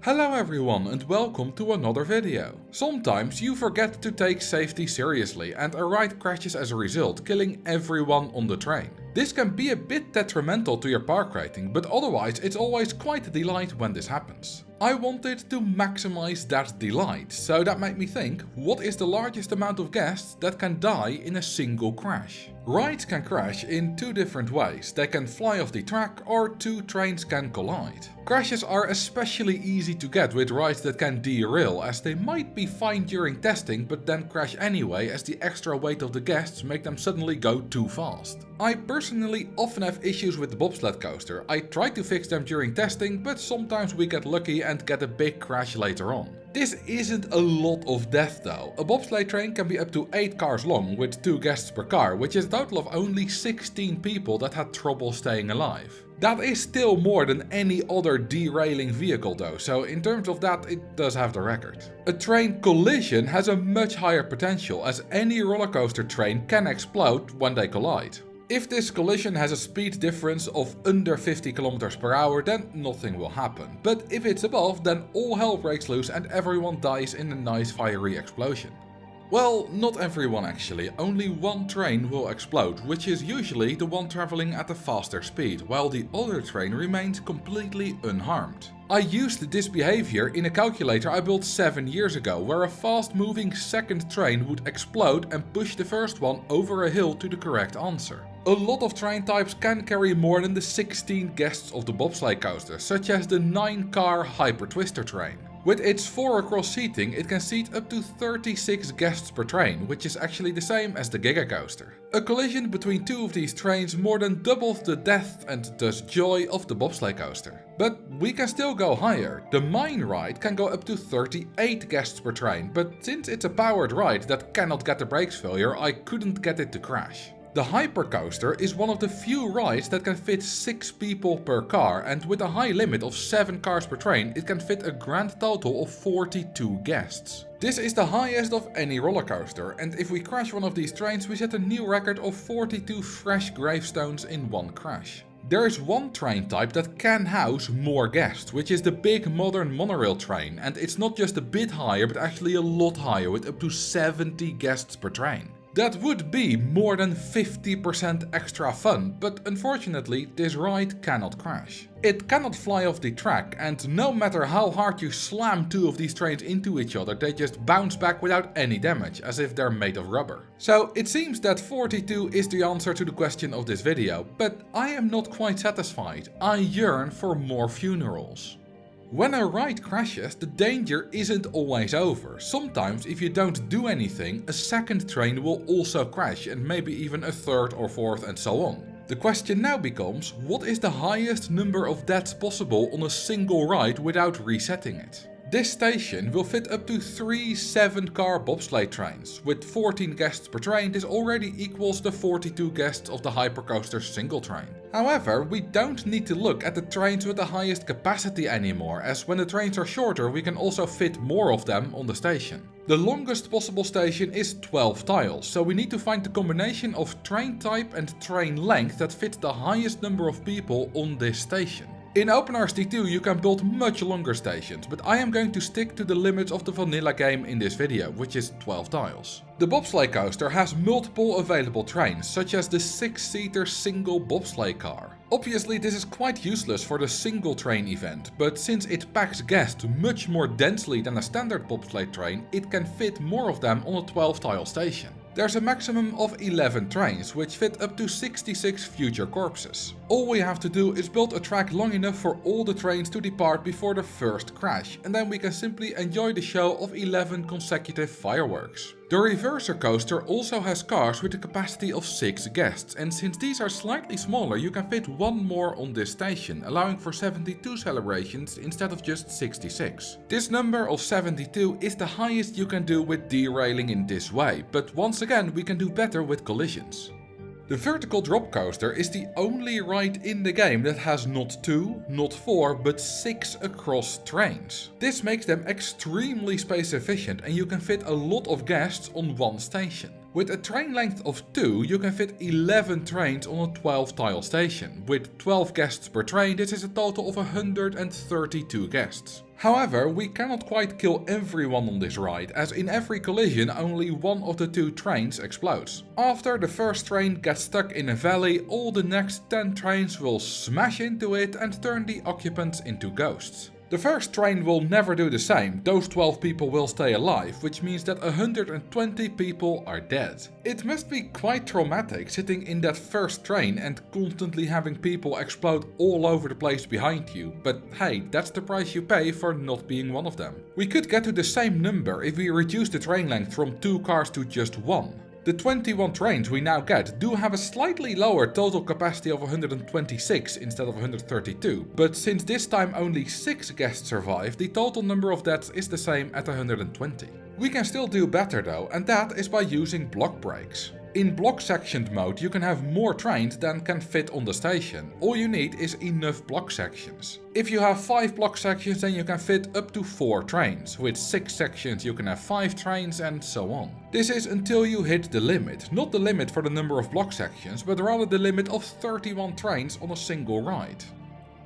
Hello everyone and welcome to another video. Sometimes you forget to take safety seriously and a ride crashes as a result, killing everyone on the train. This can be a bit detrimental to your park rating, but otherwise it's always quite a delight when this happens. I wanted to maximize that delight, so that made me think, what is the largest amount of guests that can die in a single crash? Rides can crash in two different ways. They can fly off the track or two trains can collide. Crashes are especially easy to get with rides that can derail, as they might be fine during testing but then crash anyway as the extra weight of the guests make them suddenly go too fast. I personally often have issues with the bobsled coaster. I try to fix them during testing, but sometimes we get lucky and get a big crash later on. This isn't a lot of death though. A bobsleigh train can be up to 8 cars long with 2 guests per car, which is a total of only 16 people that had trouble staying alive. That is still more than any other derailing vehicle though, so in terms of that it does have the record. A train collision has a much higher potential, as any roller coaster train can explode when they collide. If this collision has a speed difference of under 50 km per hour, then nothing will happen. But if it's above, then all hell breaks loose and everyone dies in a nice fiery explosion. Well, not everyone actually. Only one train will explode, which is usually the one traveling at a faster speed, while the other train remains completely unharmed. I used this behavior in a calculator I built 7 years ago, where a fast moving second train would explode and push the first one over a hill to the correct answer. A lot of train types can carry more than the 16 guests of the bobsleigh coaster, such as the 9-car Hyper Twister train. With its 4 across seating, it can seat up to 36 guests per train, which is actually the same as the Giga Coaster. A collision between two of these trains more than doubles the death and thus joy of the bobsleigh coaster. But we can still go higher. The Mine ride can go up to 38 guests per train, but since it's a powered ride that cannot get a brakes failure, I couldn't get it to crash. The Hypercoaster is one of the few rides that can fit 6 people per car, and with a high limit of 7 cars per train, it can fit a grand total of 42 guests. This is the highest of any roller coaster, and if we crash one of these trains, we set a new record of 42 fresh gravestones in one crash. There is one train type that can house more guests, which is the big modern monorail train, and it's not just a bit higher but actually a lot higher, with up to 70 guests per train. That would be more than 50% extra fun, but unfortunately this ride cannot crash. It cannot fly off the track, and no matter how hard you slam two of these trains into each other, they just bounce back without any damage, as if they're made of rubber. So it seems that 42 is the answer to the question of this video, but I am not quite satisfied. I yearn for more funerals. When a ride crashes, the danger isn't always over. Sometimes if you don't do anything, a second train will also crash, and maybe even a third or fourth and so on. The question now becomes, what is the highest number of deaths possible on a single ride without resetting it? This station will fit up to 3 7-car bobsleigh trains. With 14 guests per train, this already equals the 42 guests of the Hypercoaster's single train. However, we don't need to look at the trains with the highest capacity anymore, as when the trains are shorter we can also fit more of them on the station. The longest possible station is 12 tiles, so we need to find the combination of train type and train length that fits the highest number of people on this station. In OpenRCT2 you can build much longer stations, but I am going to stick to the limits of the vanilla game in this video, which is 12 tiles. The bobsleigh coaster has multiple available trains, such as the 6-seater single bobsleigh car. Obviously this is quite useless for the single train event, but since it packs guests much more densely than a standard bobsleigh train, it can fit more of them on a 12-tile station. There's a maximum of 11 trains, which fit up to 66 future corpses. All we have to do is build a track long enough for all the trains to depart before the first crash, and then we can simply enjoy the show of 11 consecutive fireworks. The reverser coaster also has cars with a capacity of 6 guests, and since these are slightly smaller you can fit one more on this station, allowing for 72 celebrations instead of just 66. This number of 72 is the highest you can do with derailing in this way, but once again we can do better with collisions. The vertical drop coaster is the only ride in the game that has not 2, not 4, but 6 across trains. This makes them extremely space efficient and you can fit a lot of guests on one station. With a train length of 2, you can fit 11 trains on a 12 tile station. With 12 guests per train, this is a total of 132 guests. However, we cannot quite kill everyone on this ride, as in every collision only one of the 2 trains explodes. After the first train gets stuck in a valley, all the next 10 trains will smash into it and turn the occupants into ghosts. The first train will never do the same, those 12 people will stay alive, which means that 120 people are dead. It must be quite traumatic sitting in that first train and constantly having people explode all over the place behind you, but hey, that's the price you pay for not being one of them. We could get to the same number if we reduce the train length from 2 cars to just 1. The 21 trains we now get do have a slightly lower total capacity of 126 instead of 132, but since this time only 6 guests survive, the total number of deaths is the same at 120. We can still do better though, and that is by using block breaks. In block sectioned mode you can have more trains than can fit on the station. All you need is enough block sections. If you have 5 block sections, then you can fit up to 4 trains. With 6 sections you can have 5 trains and so on. This is until you hit the limit. Not the limit for the number of block sections, but rather the limit of 31 trains on a single ride.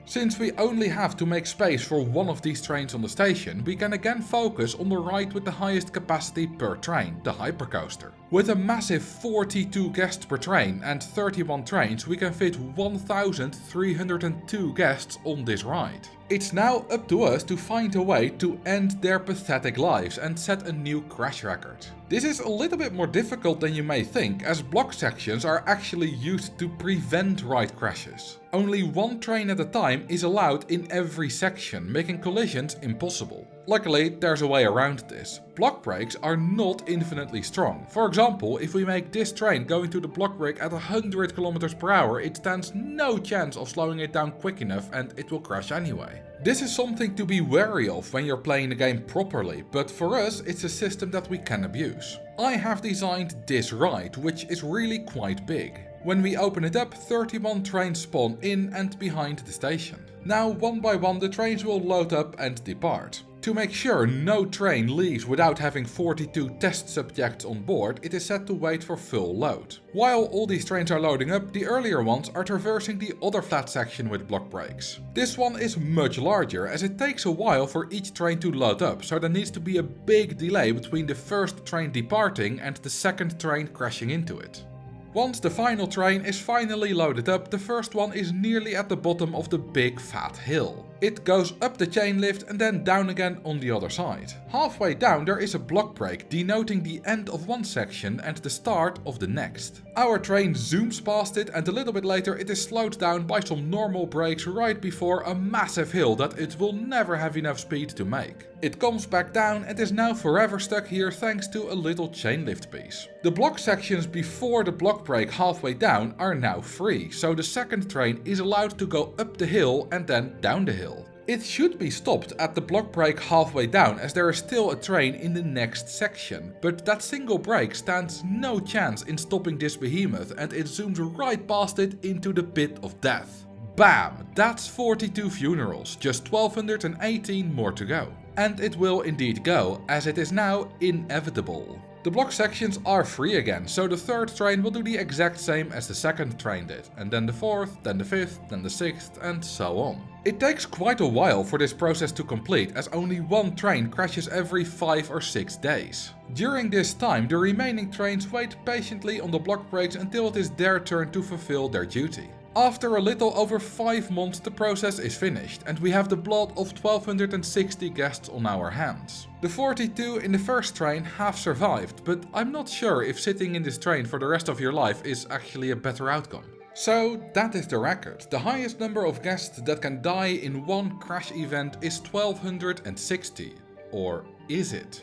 Since we only have to make space for one of these trains on the station, we can again focus on the ride with the highest capacity per train, the hypercoaster. With a massive 42 guests per train and 31 trains, we can fit 1,302 guests on this ride. It's now up to us to find a way to end their pathetic lives and set a new crash record. This is a little bit more difficult than you may think, as block sections are actually used to prevent ride crashes. Only 1 train at a time is allowed in every section, making collisions impossible. Luckily, there's a way around this. Block brakes are not infinitely strong. For example, if we make this train go into the block brake at 100 km per hour, it stands no chance of slowing it down quick enough and it will crash anyway. This is something to be wary of when you're playing the game properly, but for us it's a system that we can abuse. I have designed this ride, which is really quite big. When we open it up, 31 trains spawn in and behind the station. Now one by one the trains will load up and depart. To make sure no train leaves without having 42 test subjects on board, it is set to wait for full load. While all these trains are loading up, the earlier ones are traversing the other flat section with block brakes. This one is much larger, as it takes a while for each train to load up, so there needs to be a big delay between the first train departing and the second train crashing into it. Once the final train is finally loaded up, the first one is nearly at the bottom of the big fat hill. It goes up the chain lift and then down again on the other side. Halfway down there is a block brake denoting the end of one section and the start of the next. Our train zooms past it and a little bit later it is slowed down by some normal brakes right before a massive hill that it will never have enough speed to make. It comes back down and is now forever stuck here thanks to a little chain lift piece. The block sections before the block brake halfway down are now free, so the second train is allowed to go up the hill and then down the hill. It should be stopped at the block brake halfway down, as there is still a train in the next section, but that single brake stands no chance in stopping this behemoth and it zooms right past it into the pit of death. Bam! That's 42 funerals, just 1218 more to go. And it will indeed go, as it is now inevitable. The block sections are free again, so the third train will do the exact same as the second train did, and then the fourth, then the fifth, then the sixth, and so on. It takes quite a while for this process to complete, as only one train crashes every 5 or 6 days. During this time, the remaining trains wait patiently on the block brakes until it is their turn to fulfill their duty. After a little over 5 months the process is finished and we have the blood of 1260 guests on our hands. The 42 in the first train have survived, but I'm not sure if sitting in this train for the rest of your life is actually a better outcome. So that is the record. The highest number of guests that can die in one crash event is 1260. Or is it?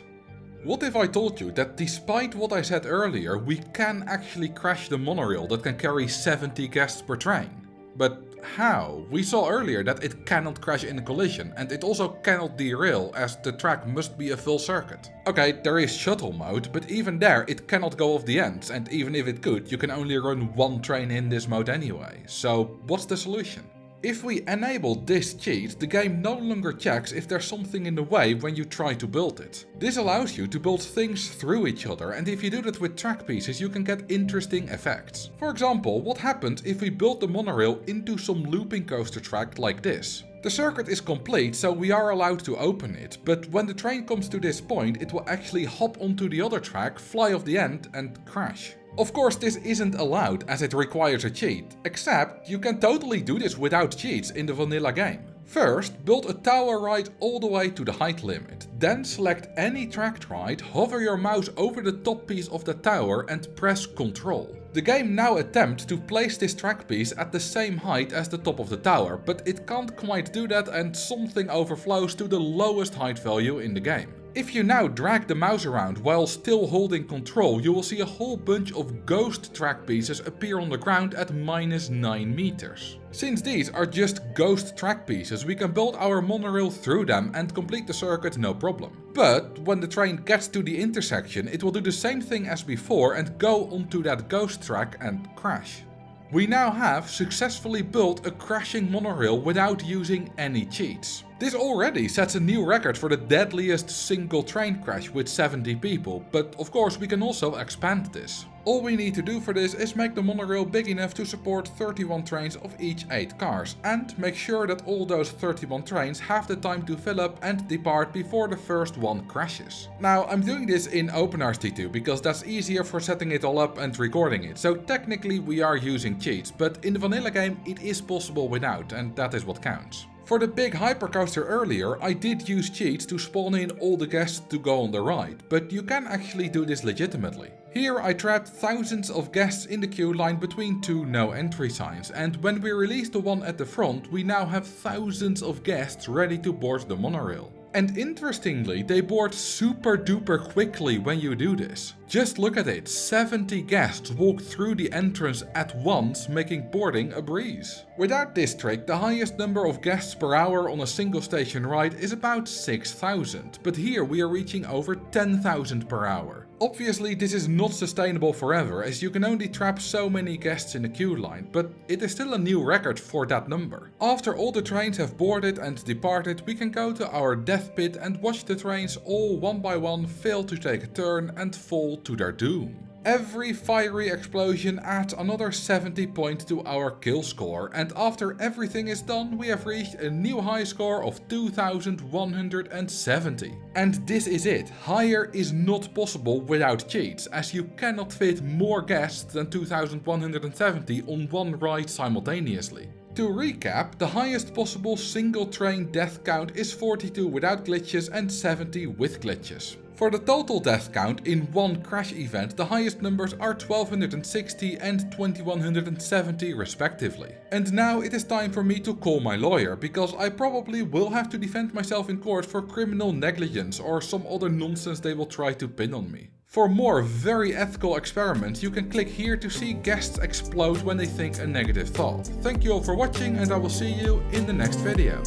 What if I told you that despite what I said earlier, we can actually crash the monorail that can carry 70 guests per train? But how? We saw earlier that it cannot crash in a collision, and it also cannot derail as the track must be a full circuit. Okay, there is shuttle mode, but even there it cannot go off the ends, and even if it could, you can only run one train in this mode anyway. So what's the solution? If we enable this cheat, the game no longer checks if there's something in the way when you try to build it. This allows you to build things through each other, and if you do that with track pieces you can get interesting effects. For example, what happens if we build the monorail into some looping coaster track like this? The circuit is complete, so we are allowed to open it, but when the train comes to this point it will actually hop onto the other track, fly off the end and crash. Of course this isn't allowed as it requires a cheat, except you can totally do this without cheats in the vanilla game. First, build a tower ride all the way to the height limit. Then select any tracked ride, hover your mouse over the top piece of the tower and press Ctrl. The game now attempts to place this track piece at the same height as the top of the tower, but it can't quite do that and something overflows to the lowest height value in the game. If you now drag the mouse around while still holding control, you will see a whole bunch of ghost track pieces appear on the ground at -9 meters. Since these are just ghost track pieces, we can build our monorail through them and complete the circuit no problem. But when the train gets to the intersection, it will do the same thing as before and go onto that ghost track and crash. We now have successfully built a crashing monorail without using any cheats. This already sets a new record for the deadliest single train crash with 70 people, but of course we can also expand this. All we need to do for this is make the monorail big enough to support 31 trains of each 8 cars, and make sure that all those 31 trains have the time to fill up and depart before the first one crashes. Now I'm doing this in OpenRT2 because that's easier for setting it all up and recording it, so technically we are using cheats, but in the vanilla game it is possible without, and that is what counts. For the big hypercoaster earlier, I did use cheats to spawn in all the guests to go on the ride, but you can actually do this legitimately. Here I trapped thousands of guests in the queue line between 2 no entry signs, and when we release the one at the front, we now have thousands of guests ready to board the monorail. And interestingly, they board super duper quickly when you do this. Just look at it, 70 guests walk through the entrance at once, making boarding a breeze. Without this trick, the highest number of guests per hour on a single station ride is about 6,000, but here we are reaching over 10,000 per hour. Obviously this is not sustainable forever, as you can only trap so many guests in the queue line, but it is still a new record for that number. After all the trains have boarded and departed, we can go to our death pit and watch the trains all one by one fail to take a turn and fall to their doom. Every fiery explosion adds another 70 points to our kill score, and after everything is done we have reached a new high score of 2170. And this is it, higher is not possible without cheats, as you cannot fit more guests than 2170 on one ride simultaneously. To recap, the highest possible single train death count is 42 without glitches and 70 with glitches. For the total death count in one crash event, the highest numbers are 1260 and 2170 respectively. And now it is time for me to call my lawyer, because I probably will have to defend myself in court for criminal negligence or some other nonsense they will try to pin on me. For more very ethical experiments, you can click here to see guests explode when they think a negative thought. Thank you all for watching, and I will see you in the next video.